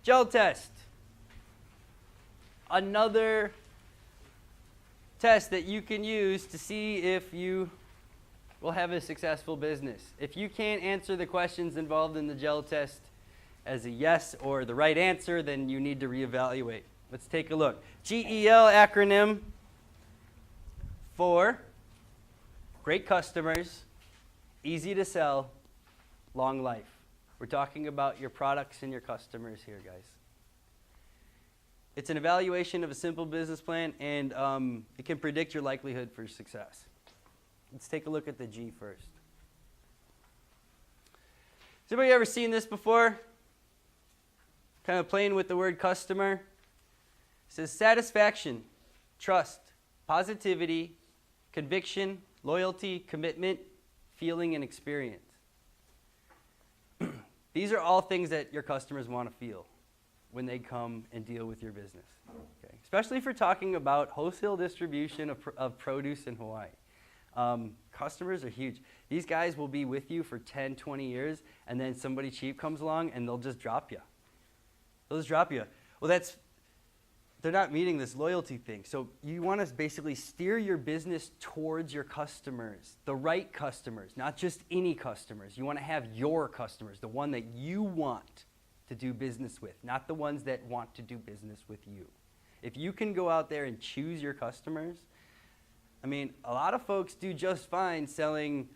Gel test. Another test that you can use to see if you will have a successful business. If you can't answer the questions involved in the gel test as a yes or the right answer, then you need to reevaluate. Let's take a look. GEL acronym for great customers, easy to sell, long life. We're talking about your products and your customers here, guys. It's an evaluation of a simple business plan, and it can predict your likelihood for success. Let's take a look at the G first. Has anybody ever seen this before? Kind of playing with the word customer. It says satisfaction, trust, positivity, conviction, loyalty, commitment, feeling, and experience. These are all things that your customers want to feel when they come and deal with your business. Okay? Especially if you're talking about wholesale distribution of produce in Hawaii. Customers are huge. These guys will be with you for 10, 20 years, and then somebody cheap comes along and they'll just drop you. They'll just drop you. Well, they're not meeting this loyalty thing. So you want to basically steer your business towards your customers, the right customers, not just any customers. You want to have your customers, the one that you want to do business with, not the ones that want to do business with you. If you can go out there and choose your customers, I mean, a lot of folks do just fine selling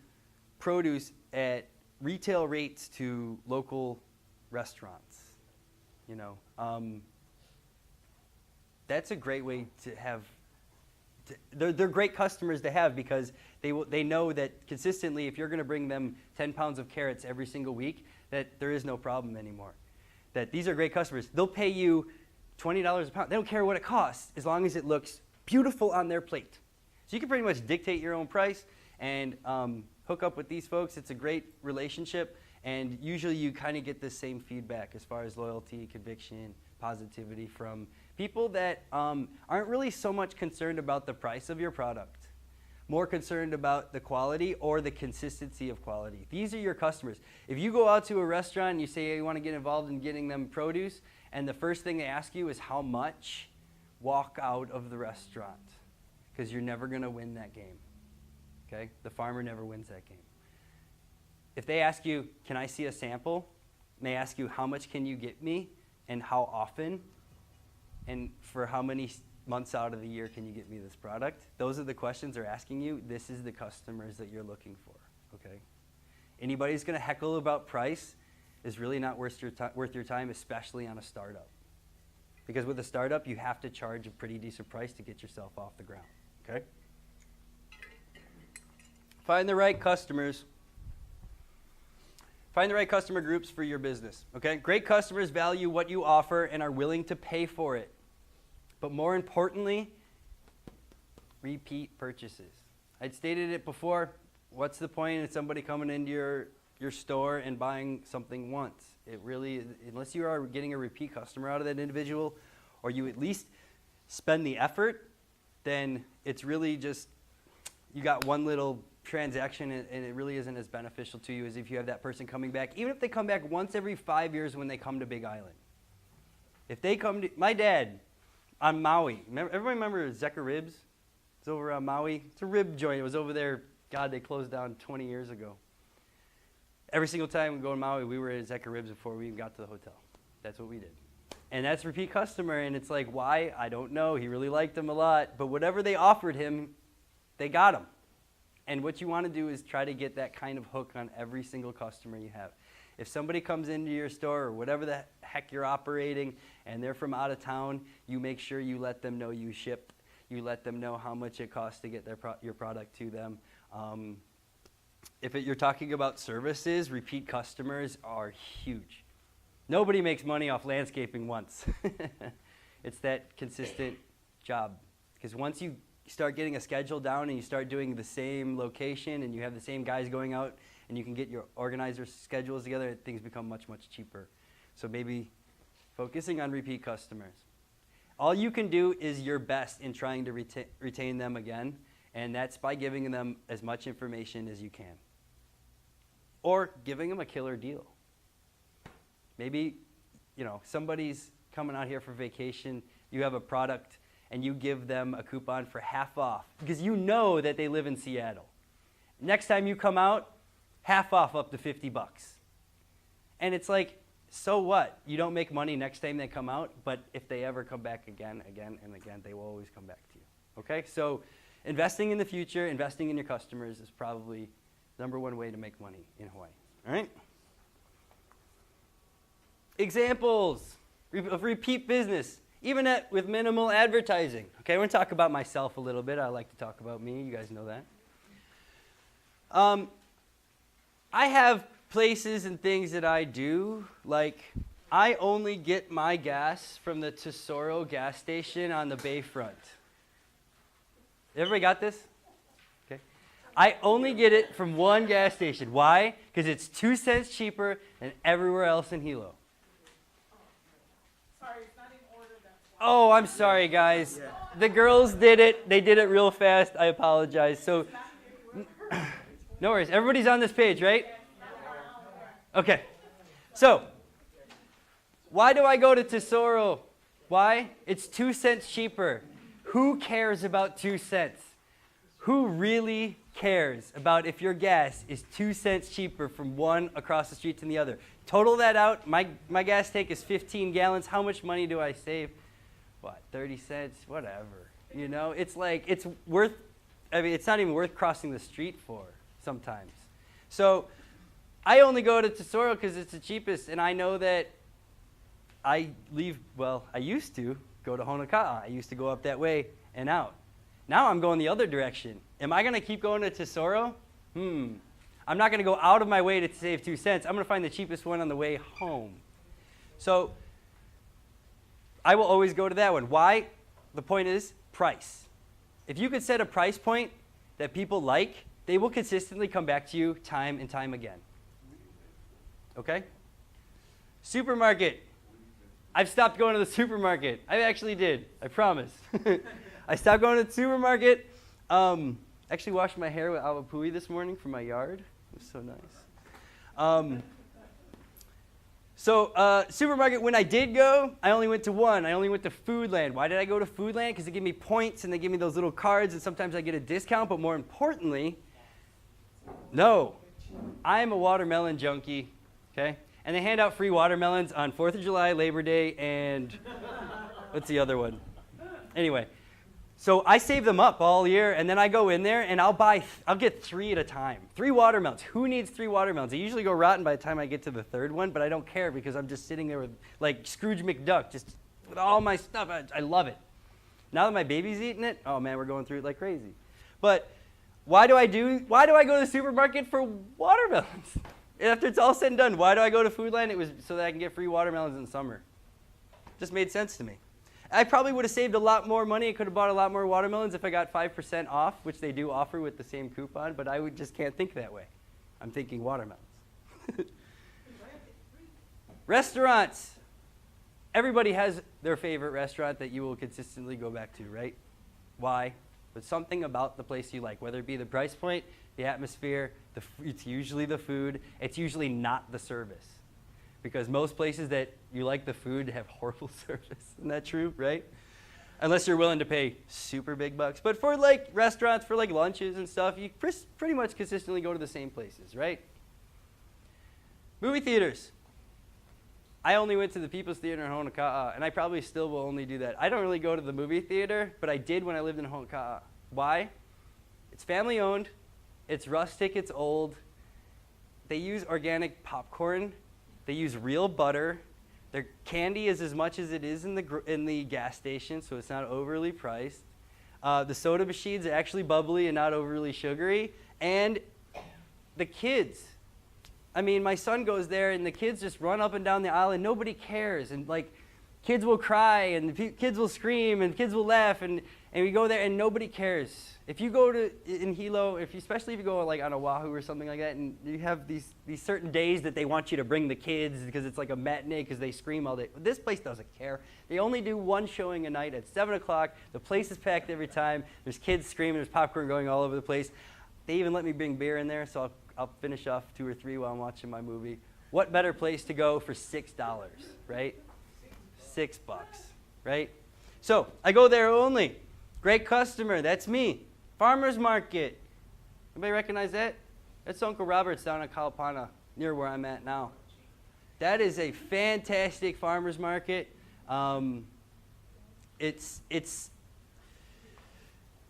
produce at retail rates to local restaurants. You know, that's a great way to have. They're great customers to have because they know that consistently, if you're going to bring them 10 pounds of carrots every single week, that there is no problem anymore. That these are great customers. They'll pay you $20 a pound. They don't care what it costs as long as it looks beautiful on their plate. So you can pretty much dictate your own price and hook up with these folks. It's a great relationship, and usually you kind of get the same feedback as far as loyalty, conviction, positivity from people that aren't really so much concerned about the price of your product, more concerned about the quality or the consistency of quality. These are your customers. If you go out to a restaurant and you say you want to get involved in getting them produce, and the first thing they ask you is how much, walk out of the restaurant. Because you're never going to win that game, okay? The farmer never wins that game. If they ask you, can I see a sample? And they ask you, how much can you get me? And how often? And for how many months out of the year can you get me this product? Those are the questions they're asking you. This is the customers that you're looking for, okay? Anybody who's going to heckle about price is really not worth your time, especially on a startup. Because with a startup, you have to charge a pretty decent price to get yourself off the ground. Okay? Find the right customers. Find the right customer groups for your business. Okay? Great customers value what you offer and are willing to pay for it. But more importantly, repeat purchases. I'd stated it before. What's the point of somebody coming into your store and buying something once? It really, unless you are getting a repeat customer out of that individual, or you at least spend the effort, then it's really just, you got one little transaction and it really isn't as beneficial to you as if you have that person coming back. Even if they come back once every 5 years when they come to Big Island. If they come to, my dad on Maui, everybody remember Zecca Ribs? It's over on Maui. It's a rib joint. It was over there, God, they closed down 20 years ago. Every single time we go to Maui, we were at Zecca Ribs before we even got to the hotel. That's what we did. And that's repeat customer, and it's like, why? I don't know. He really liked them a lot. But whatever they offered him, they got him. And what you want to do is try to get that kind of hook on every single customer you have. If somebody comes into your store or whatever the heck you're operating and they're from out of town, you make sure you let them know you shipped. You let them know how much it costs to get your product to them. If you're talking about services, repeat customers are huge. Nobody makes money off landscaping once. It's that consistent job. Because once you start getting a schedule down and you start doing the same location and you have the same guys going out and you can get your organizer schedules together, things become much, much cheaper. So maybe focusing on repeat customers. All you can do is your best in trying to retain them again, and that's by giving them as much information as you can. Or giving them a killer deal. Maybe somebody's coming out here for vacation, you have a product, and you give them a coupon for half off because you know that they live in Seattle. Next time you come out, half off up to $50. And it's like, so what? You don't make money next time they come out, but if they ever come back again, and again, they will always come back to you. Okay? So investing in the future, investing in your customers is probably the number one way to make money in Hawaii. All right? Examples of repeat business, even with minimal advertising. Okay, I'm going to talk about myself a little bit. I like to talk about me. You guys know that. I have places and things that I do, like I only get my gas from the Tesoro gas station on the bayfront. Everybody got this? Okay. I only get it from one gas station. Why? Because it's 2 cents cheaper than everywhere else in Hilo. Sorry, it's not in order, that's why. Oh, I'm sorry, guys. The girls did it. They did it real fast. I apologize. So, no worries. Everybody's on this page, right? Okay. So, why do I go to Tesoro? Why? It's 2 cents cheaper. Who cares about 2 cents? Who really cares about if your gas is 2 cents cheaper from one across the street to the other? Total that out. My gas tank is 15 gallons. How much money do I save? What, 30 cents? Whatever. It's like, it's not even worth crossing the street for sometimes. So I only go to Tesoro because it's the cheapest, and I know that I used to go to Honoka'a. I used to go up that way and out. Now I'm going the other direction. Am I going to keep going to Tesoro? I'm not going to go out of my way to save 2 cents. I'm going to find the cheapest one on the way home. So I will always go to that one. Why? The point is price. If you could set a price point that people like, they will consistently come back to you time and time again. Okay? Supermarket. I've stopped going to the supermarket. I actually did. I promise. I stopped going to the supermarket. Actually washed my hair with awapui this morning from my yard. It was so nice. Supermarket, when I did go, I only went to one. I only went to Foodland. Why did I go to Foodland? Because they give me points and they give me those little cards, and sometimes I get a discount. But more importantly, no, I'm a watermelon junkie. Okay? And they hand out free watermelons on 4th of July, Labor Day, and what's the other one? Anyway, so I save them up all year, and then I go in there, and I'll get 3 at a time. 3 watermelons. Who needs 3 watermelons? They usually go rotten by the time I get to the 3rd one, but I don't care because I'm just sitting there with, like Scrooge McDuck, just with all my stuff. I love it. Now that my baby's eating it, oh man, we're going through it like crazy. But why do I go to the supermarket for watermelons? After it's all said and done, why do I go to Foodland? It was so that I can get free watermelons in the summer. Just made sense to me. I probably would have saved a lot more money. I could have bought a lot more watermelons if I got 5% off, which they do offer with the same coupon, but I just can't think that way. I'm thinking watermelons. Restaurants. Everybody has their favorite restaurant that you will consistently go back to, right? Why? But something about the place you like, whether it be the price point, the atmosphere, it's usually the food. It's usually not the service. Because most places that you like the food have horrible service. Isn't that true, right? Unless you're willing to pay super big bucks. But for like restaurants, for like lunches and stuff, you pretty much consistently go to the same places, right? Movie theaters. I only went to the People's Theater in Honoka'a, and I probably still will only do that. I don't really go to the movie theater, but I did when I lived in Honoka'a. Why? It's family owned. It's rustic. It's old. They use organic popcorn. They use real butter. Their candy is as much as it is in the gas station, so it's not overly priced. The soda machines are actually bubbly and not overly sugary. And the kids. I mean, my son goes there, and the kids just run up and down the aisle, and nobody cares. And, like, kids will cry, and kids will scream, and kids will laugh, and we go there, and nobody cares. If you go in Hilo, especially if you go, like, on Oahu or something like that, and you have these certain days that they want you to bring the kids because it's like a matinee because they scream all day. This place doesn't care. They only do one showing a night at 7 o'clock. The place is packed every time. There's kids screaming. There's popcorn going all over the place. They even let me bring beer in there, so I'll finish off 2 or 3 while I'm watching my movie. What better place to go for $6, right? $6, right? So I go there only. Great customer, that's me. Farmer's market. Anybody recognize that? That's Uncle Robert's down in Kalapana, near where I'm at now. That is a fantastic farmer's market. It's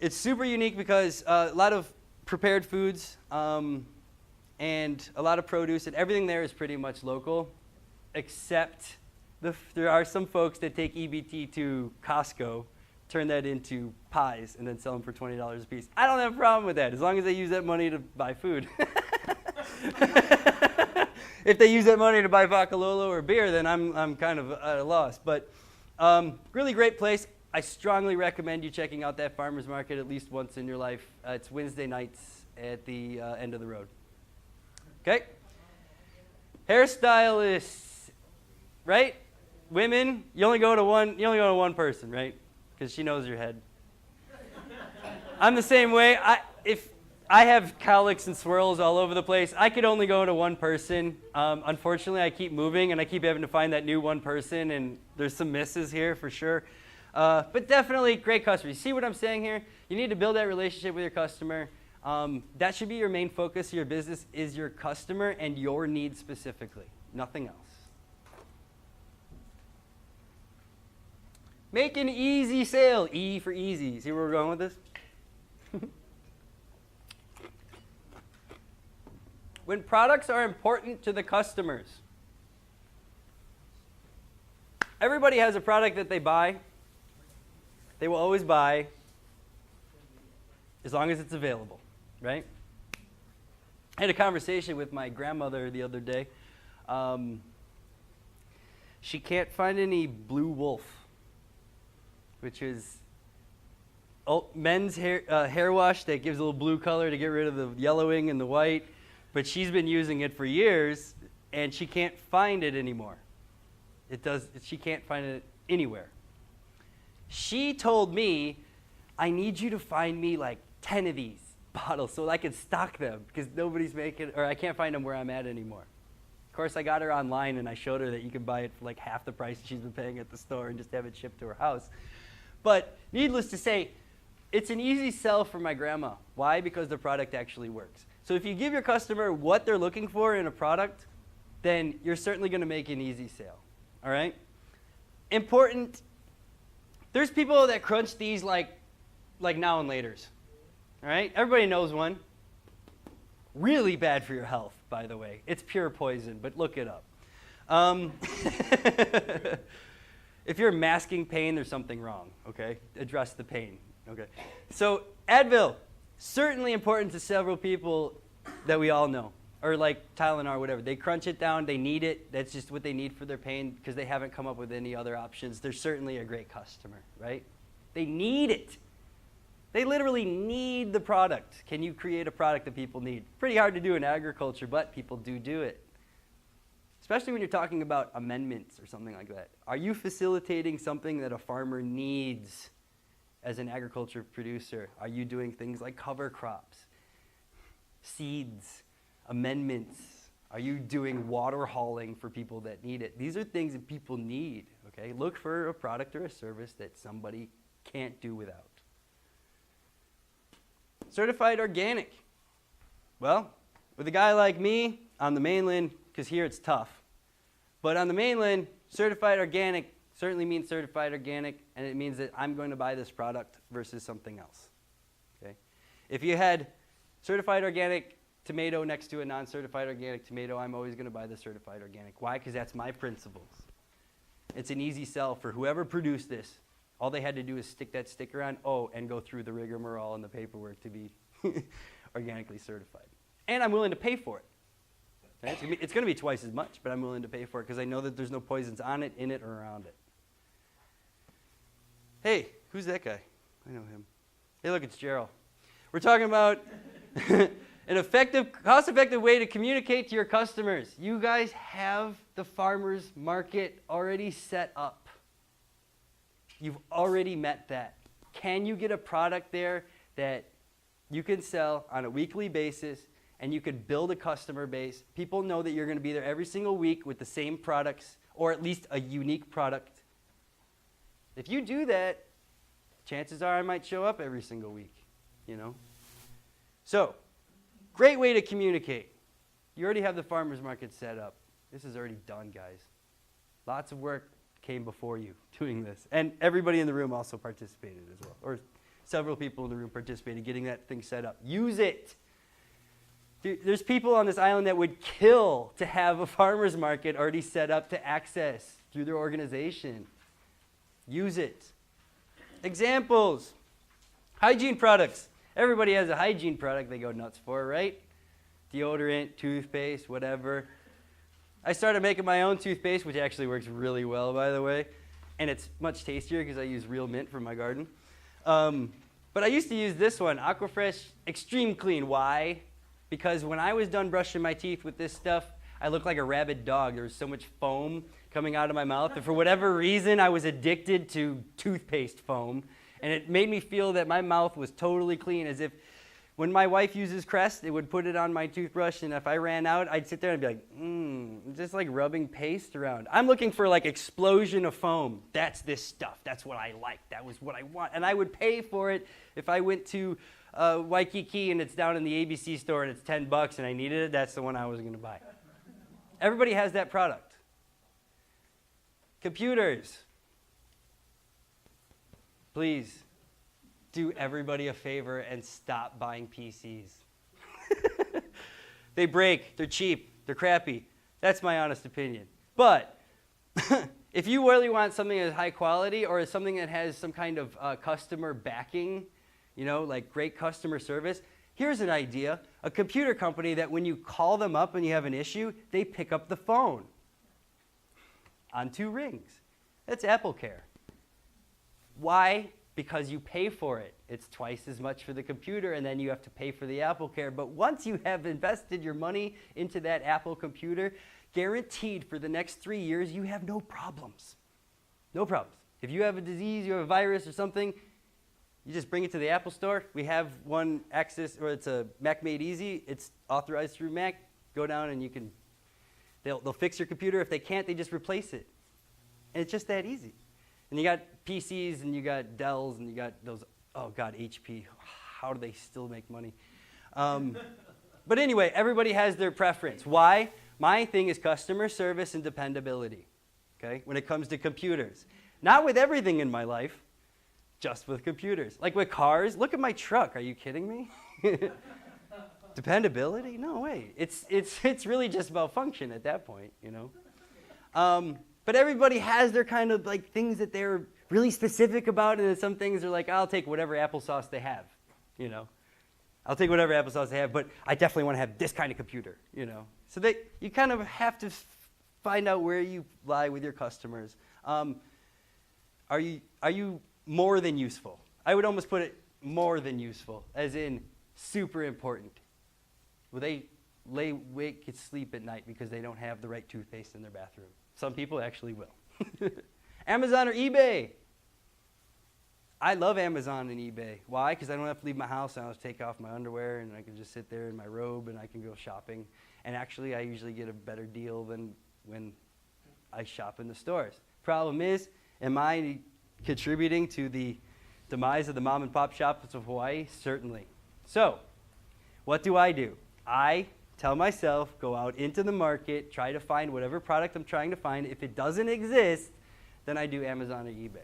super unique because a lot of prepared foods and a lot of produce, and everything there is pretty much local, except there are some folks that take EBT to Costco, turn that into pies, and then sell them for $20 a piece. I don't have a problem with that, as long as they use that money to buy food. If they use that money to buy Vacalolo or beer, then I'm kind of at a loss. But really great place. I strongly recommend you checking out that farmer's market at least once in your life. It's Wednesday nights at the end of the road. Okay? Hairstylists, right? Women, you only go to one person, right? Because she knows your head. I'm the same way. If I have cowlicks and swirls all over the place, I could only go to one person. Unfortunately, I keep moving, and I keep having to find that new one person, and there's some misses here for sure. But definitely great customer. You see what I'm saying here? You need to build that relationship with your customer. That should be your main focus of your business, is your customer and your needs specifically, nothing else. Make an easy sale. E for easy. See where we're going with this? When products are important to the customers, everybody has a product that they buy. They will always buy as long as it's available, right? I had a conversation with my grandmother the other day. She can't find any Blue Wolf, which is men's hair wash that gives a little blue color to get rid of the yellowing and the white. But she's been using it for years, and she can't find it anymore. She can't find it anywhere. She told me, I need you to find me like 10 of these bottles so I can stock them, because nobody's making, or I can't find them where I'm at anymore. Of course, I got her online, and I showed her that you can buy it for like half the price she's been paying at the store and just have it shipped to her house. But needless to say, it's an easy sell for my grandma. Why? Because the product actually works. So if you give your customer what they're looking for in a product, then you're certainly going to make an easy sale. All right? Important. There's people that crunch these like now and laters. All right? Everybody knows one. Really bad for your health, by the way. It's pure poison, but look it up. If you're masking pain, there's something wrong, okay? Address the pain, okay? So Advil. Certainly important to several people that we all know, or like Tylenol or whatever. They crunch it down. They need it. That's just what they need for their pain because they haven't come up with any other options. They're certainly a great customer, right? They need it. They literally need the product. Can you create a product that people need? Pretty hard to do in agriculture, but people do it. Especially when you're talking about amendments or something like that. Are you facilitating something that a farmer needs? As an agriculture producer, are you doing things like cover crops, seeds, amendments? Are you doing water hauling for people that need it? These are things that people need, okay? Look for a product or a service that somebody can't do without. Certified organic. Well, with a guy like me on the mainland, because here it's tough, but on the mainland, certified organic certainly means certified organic, and it means that I'm going to buy this product versus something else. Okay? If you had certified organic tomato next to a non-certified organic tomato, I'm always going to buy the certified organic. Why? Because that's my principles. It's an easy sell for whoever produced this. All they had to do is stick that sticker on, and go through the rigmarole and the paperwork to be organically certified. And I'm willing to pay for it. Okay? It's going to be twice as much, but I'm willing to pay for it because I know that there's no poisons on it, in it, or around it. Hey, who's that guy? I know him. Hey, look, it's Gerald. We're talking about an cost-effective way to communicate to your customers. You guys have the farmer's market already set up. You've already met that. Can you get a product there that you can sell on a weekly basis, and you could build a customer base? People know that you're going to be there every single week with the same products, or at least a unique product, If you do that, chances are I might show up every single week, you know? So, great way to communicate. You already have the farmer's market set up. This is already done, guys. Lots of work came before you doing this. And everybody in the room also participated as well. Or several people in the room participated getting that thing set up. Use it. There's people on this island that would kill to have a farmer's market already set up to access through their organization. Use it. Examples. Hygiene products. Everybody has a hygiene product they go nuts for, right? Deodorant, toothpaste, whatever. I started making my own toothpaste, which actually works really well, by the way. And it's much tastier because I use real mint from my garden. But I used to use this one, Aquafresh Extreme Clean. Why? Because when I was done brushing my teeth with this stuff, I looked like a rabid dog. There was so much foam coming out of my mouth. And for whatever reason, I was addicted to toothpaste foam. And it made me feel that my mouth was totally clean, as if when my wife uses Crest, it would put it on my toothbrush, and if I ran out, I'd sit there and be like, just like rubbing paste around. I'm looking for like explosion of foam. That's this stuff. That's what I like. That was what I want. And I would pay for it if I went to Waikiki and it's down in the ABC store and it's $10 and I needed it. That's the one I was going to buy. Everybody has that product. Computers. Please. Do everybody a favor and stop buying PCs. They break, they're cheap, they're crappy. That's my honest opinion. But if you really want something that's high quality or something that has some kind of customer backing, you know, like great customer service, here's an idea. A computer company that when you call them up and you have an issue, they pick up the phone on 2 rings. That's AppleCare. Why? Because you pay for it. It's twice as much for the computer, and then you have to pay for the AppleCare. But once you have invested your money into that Apple computer, guaranteed for the next 3 years, you have no problems. No problems. If you have a disease, you have a virus or something, you just bring it to the Apple store. We have one Access, or it's a Mac Made Easy. It's authorized through Mac. Go down and you can, they'll fix your computer. If they can't, they just replace it. And it's just that easy. And you got PCs, and you got Dells, and you got those, oh God, HP. How do they still make money? But anyway, everybody has their preference. Why? My thing is customer service and dependability, okay, when it comes to computers. Not with everything in my life, just with computers. Like with cars, look at my truck. Are you kidding me? Dependability? No way. It's really just about function at that point, you know. But everybody has their kind of like things that they're really specific about, and then some things are like, I'll take whatever applesauce they have, you know. I'll take whatever applesauce they have, but I definitely want to have this kind of computer, you know. So you kind of have to find out where you lie with your customers. Are you more than useful? I would almost put it more than useful, as in super important. Will they lay awake and sleep at night because they don't have the right toothpaste in their bathroom? Some people actually will. Amazon or eBay. I love Amazon and eBay. Why? Because I don't have to leave my house. I don't have to take off my underwear, and I can just sit there in my robe, and I can go shopping. And actually, I usually get a better deal than when I shop in the stores. Problem is, am I contributing to the demise of the mom and pop shops of Hawaii? Certainly. So, what do? I tell myself, go out into the market, try to find whatever product I'm trying to find. If it doesn't exist, then I do Amazon or eBay.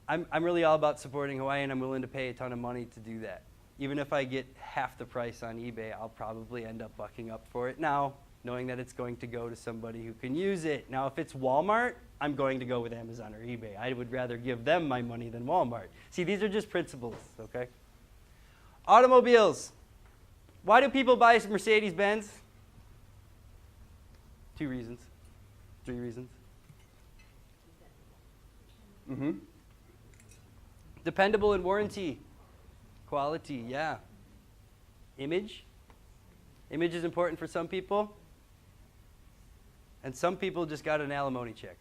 I'm really all about supporting Hawaii, and I'm willing to pay a ton of money to do that. Even if I get half the price on eBay, I'll probably end up bucking up for it now, knowing that it's going to go to somebody who can use it. Now, if it's Walmart, I'm going to go with Amazon or eBay. I would rather give them my money than Walmart. See, these are just principles, okay? Automobiles. Why do people buy Mercedes-Benz? 2 reasons. 3 reasons. Dependable in warranty. Quality, yeah. Image. Image is important for some people. And some people just got an alimony check.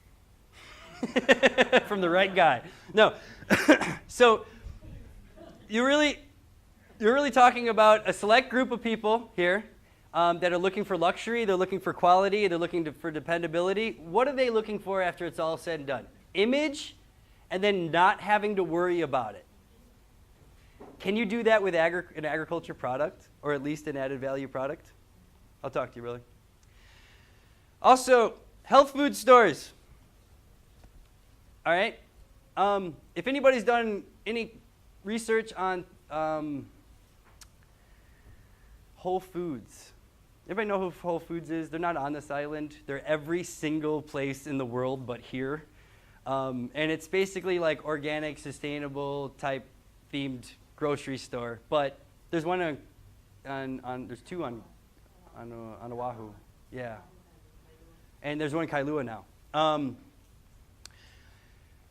From the right guy. No. So, you're really talking about a select group of people here that are looking for luxury, they're looking for quality, they're looking for dependability. What are they looking for after it's all said and done? image and then not having to worry about it. Can you do that with an agriculture product, or at least an added value product? I'll talk to you, really. Also, health food stores. All right? If anybody's done any research on Whole Foods. Everybody know who Whole Foods is? They're not on this island. They're every single place in the world but here. And it's basically like organic, sustainable type themed grocery store. But there's one there's two on Oahu. Yeah. And there's one in Kailua now.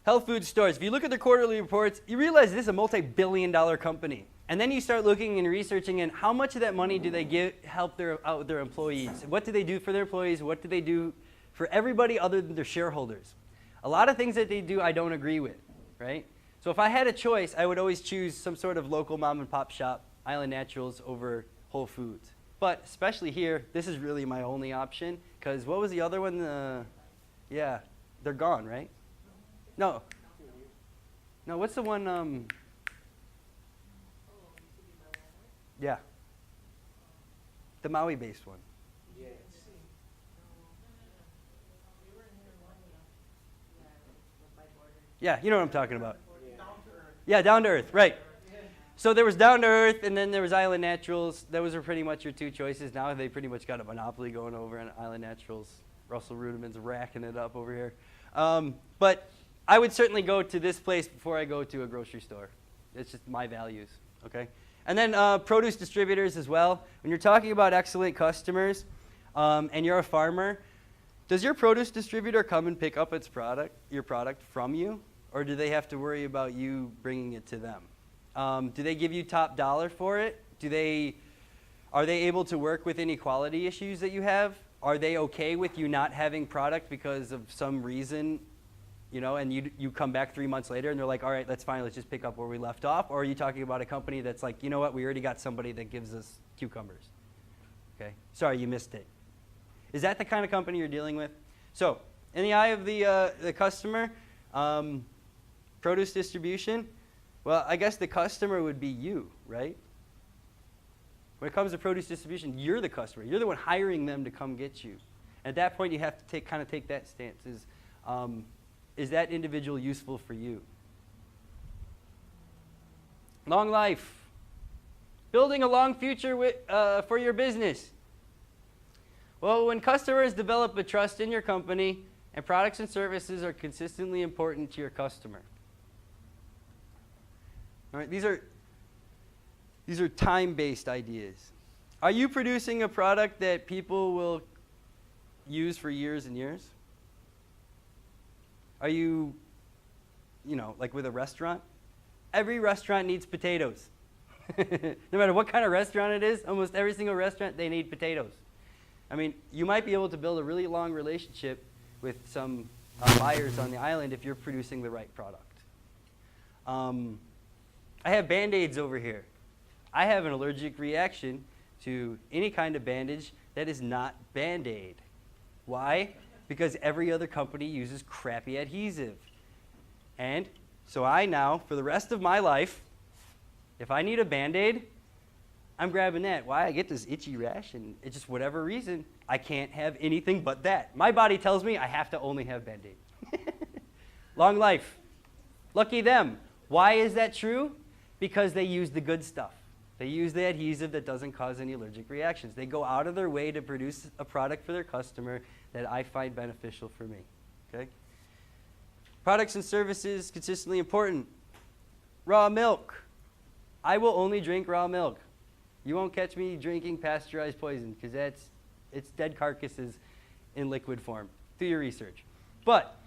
Health food stores. If you look at their quarterly reports, you realize this is a multi-billion-dollar company. And then you start looking and researching and how much of that money do they help their employees? What do they do for their employees? What do they do for everybody other than their shareholders? A lot of things that they do I don't agree with, right? So if I had a choice, I would always choose some sort of local mom and pop shop, Island Naturals, over Whole Foods. But especially here, this is really my only option, because what was the other one? Yeah, they're gone, right? No, what's the one? Yeah, the Maui-based one. Yeah, you know what I'm talking about. Yeah, Down to Earth, right. So there was Down to Earth, and then there was Island Naturals. Those were pretty much your two choices. Now they pretty much got a monopoly going over on Island Naturals. Russell Rudiman's racking it up over here. But I would certainly go to this place before I go to a grocery store. It's just my values, okay? And then produce distributors as well. When you're talking about excellent customers and you're a farmer, does your produce distributor come and pick up your product from you? Or do they have to worry about you bringing it to them? Do they give you top dollar for it? Are they able to work with any quality issues that you have? Are they okay with you not having product because of some reason, and you come back 3 months later and they're like, all right, that's fine, let's just pick up where we left off? Or are you talking about a company that's like, you know what, we already got somebody that gives us cucumbers. Okay, sorry, you missed it. Is that the kind of company you're dealing with? So, in the eye of the customer, produce distribution, well, I guess the customer would be you, right? When it comes to produce distribution, you're the customer. You're the one hiring them to come get you. At that point, you have to kind of take that stance. Is that individual useful for you? Long life. Building a long future for your business. Well, when customers develop a trust in your company and products and services are consistently important to your customer. All right, these are time-based ideas. Are you producing a product that people will use for years and years? Are you, like with a restaurant? Every restaurant needs potatoes. No matter what kind of restaurant it is, almost every single restaurant, they need potatoes. I mean, you might be able to build a really long relationship with some buyers on the island if you're producing the right product. I have Band-Aids over here. I have an allergic reaction to any kind of bandage that is not Band-Aid. Why? Because every other company uses crappy adhesive. And so I now, for the rest of my life, if I need a Band-Aid, I'm grabbing that. Why? I get this itchy rash, and it's just whatever reason, I can't have anything but that. My body tells me I have to only have Band-Aid. Long life. Lucky them. Why is that true? Because they use the good stuff. They use the adhesive that doesn't cause any allergic reactions. They go out of their way to produce a product for their customer that I find beneficial for me. Okay? Products and services, consistently important. Raw milk. I will only drink raw milk. You won't catch me drinking pasteurized poison because it's dead carcasses in liquid form. Do your research. But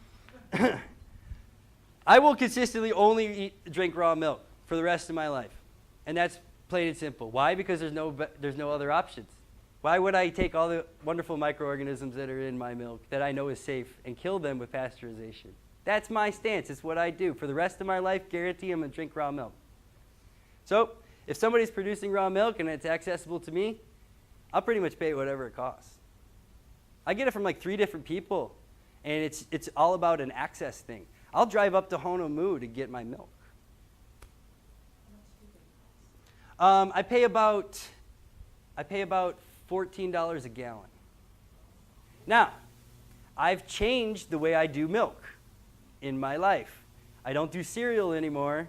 I will consistently only drink raw milk for the rest of my life. And that's plain and simple. Why? Because there's no other options. Why would I take all the wonderful microorganisms that are in my milk that I know is safe and kill them with pasteurization? That's my stance. It's what I do. For the rest of my life, guarantee I'm going to drink raw milk. So if somebody's producing raw milk and it's accessible to me, I'll pretty much pay whatever it costs. I get it from like 3 different people, and it's all about an access thing. I'll drive up to Honolulu to get my milk. I pay about $14 a gallon. Now, I've changed the way I do milk in my life. I don't do cereal anymore.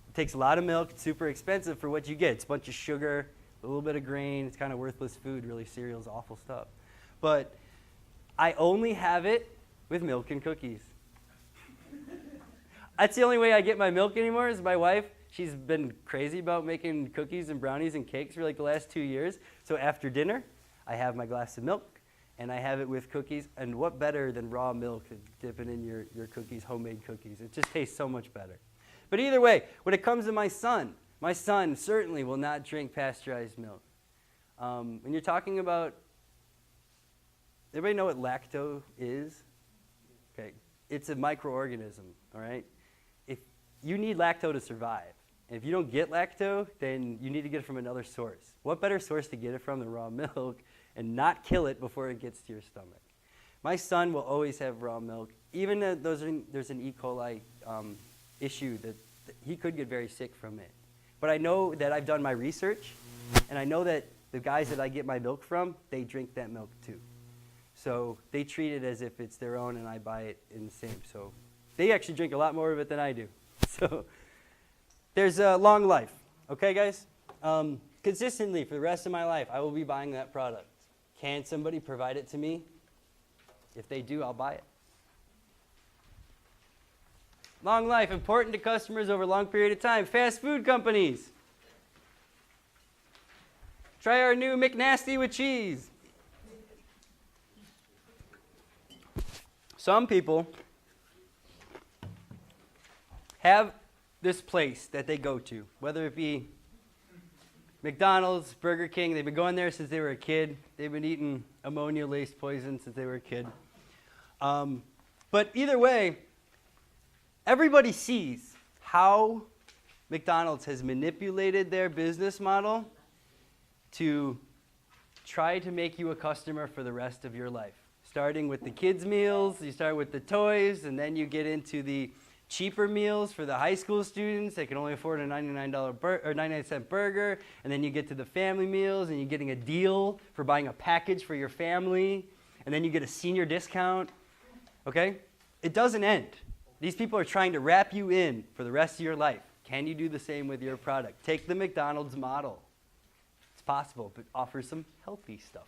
It takes a lot of milk. It's super expensive for what you get. It's a bunch of sugar, a little bit of grain. It's kind of worthless food, really. Cereal's awful stuff. But I only have it with milk and cookies. That's the only way I get my milk anymore is my wife. She's been crazy about making cookies and brownies and cakes for like the last 2 years. So after dinner, I have my glass of milk, and I have it with cookies. And what better than raw milk and dipping in your cookies, homemade cookies? It just tastes so much better. But either way, when it comes to my son certainly will not drink pasteurized milk. When you're talking about, everybody know what lactose is? Okay, it's a microorganism, all right? If you need lactose to survive. And if you don't get lactose, then you need to get it from another source. What better source to get it from than raw milk and not kill it before it gets to your stomach? My son will always have raw milk. Even though there's an E. coli issue that he could get very sick from it. But I know that I've done my research, and I know that the guys that I get my milk from, they drink that milk too. So they treat it as if it's their own, and I buy it in the same. So they actually drink a lot more of it than I do. So there's a long life. Okay, guys? Consistently for the rest of my life, I will be buying that product. Can somebody provide it to me? If they do, I'll buy it. Long life, important to customers over a long period of time. Fast food companies. Try our new McNasty with cheese. Some people have this place that they go to, whether it be McDonald's, Burger King. They've been going there since they were a kid. They've been eating ammonia-laced poison since they were a kid. But either way, everybody sees how McDonald's has manipulated their business model to try to make you a customer for the rest of your life. Starting with the kids' meals, you start with the toys, and then you get into the cheaper meals for the high school students. They can only afford a $99 or 99-cent burger. And then you get to the family meals, and you're getting a deal for buying a package for your family. And then you get a senior discount. Okay? It doesn't end. These people are trying to wrap you in for the rest of your life. Can you do the same with your product? Take the McDonald's model. It's possible, but offer some healthy stuff.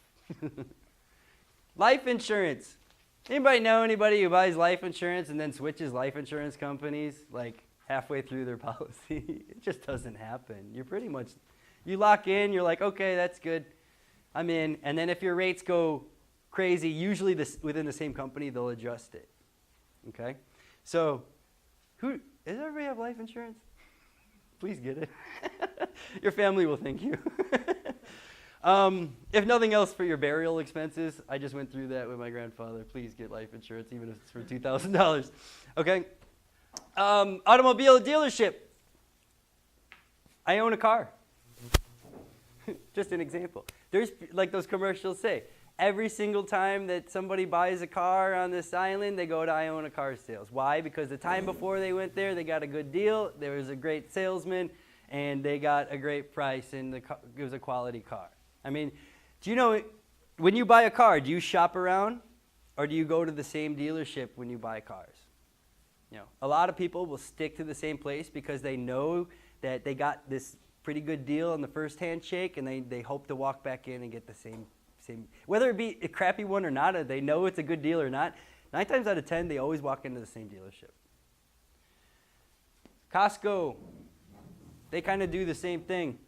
Life insurance. Anybody know anybody who buys life insurance and then switches life insurance companies like halfway through their policy? It just doesn't happen. You're pretty much, you lock in, you're like, okay, that's good, I'm in. And then if your rates go crazy, usually within the same company, they'll adjust it. Okay? So, does everybody have life insurance? Please get it. Your family will thank you. If nothing else, for your burial expenses, I just went through that with my grandfather. Please get life insurance, even if it's for $2,000. Okay? Automobile dealership. I own a car. Just an example. There's, like those commercials say, every single time that somebody buys a car on this island, they go to I Own a Car sales. Why? Because the time before they went there, they got a good deal, there was a great salesman, and they got a great price, and it was a quality car. I mean, do you know, when you buy a car, do you shop around, or do you go to the same dealership when you buy cars? You know, a lot of people will stick to the same place because they know that they got this pretty good deal on the first handshake, and they hope to walk back in and get the same, whether it be a crappy one or not, or they know it's a good deal or not. 9 times out of 10, they always walk into the same dealership. Costco, they kind of do the same thing.